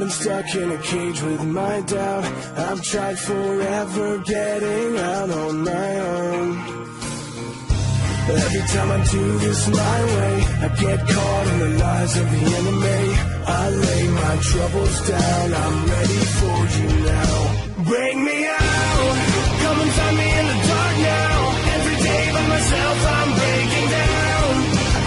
been stuck in a cage with my doubt. I've tried forever getting out on my own. Every time I do this my way, I get caught in the lies of the enemy. I lay my troubles down, I'm ready for you now. Bring me out, come and find me in the dark now. Every day by myself I'm breaking down.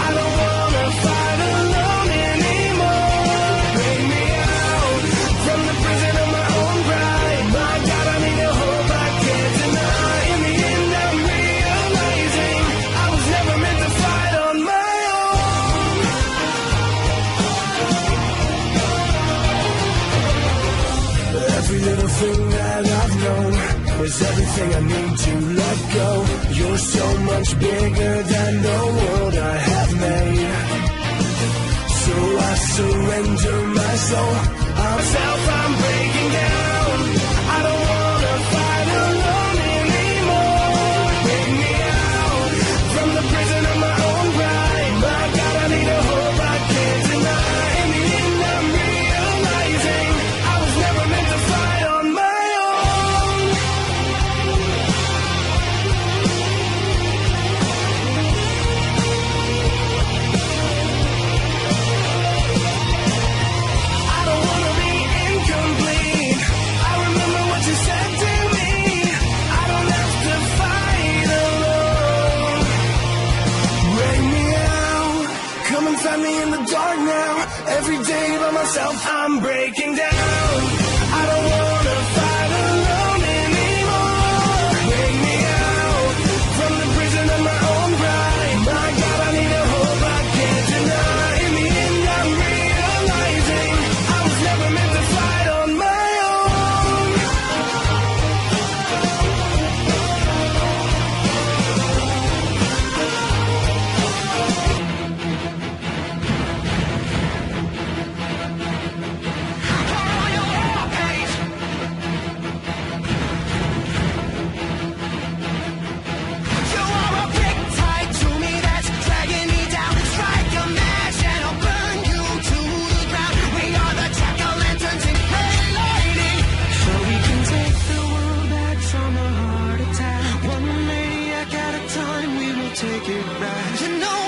I don't wanna fight alone anymore. Bring me out, from the prison of my own pride. My God, I need a hope I can't deny. In the end I'm realizing I was never meant to fight on my own. Every little thing that I've known is everything I need to let go. You're so much bigger than the world I have made. So I surrender my soul. I'm breaking down. I don't wanna fight alone anymore. Bring me out from the prison of my own pride. My God, I need a hope I can't deny. In the end I'm realizing I was never meant to fight on my own. I don't wanna be incomplete. I remember what you said to me. I don't have to fight alone. Bring me out, come and find me in the dark now. Every day by myself I'm breaking down. I don't wanna fight alone anymore. Bring me out from the prison of my own pride. My God, I need a hope I can't deny. In the end I'm realizing I was never meant to fight on my own. You are a big tie to me that's dragging me down. Strike a match and I'll burn you to the ground. We are the jack-o'-lanterns in lighting. So we can take the world back from a heart attack. One maniac at a time, we will take it back. You know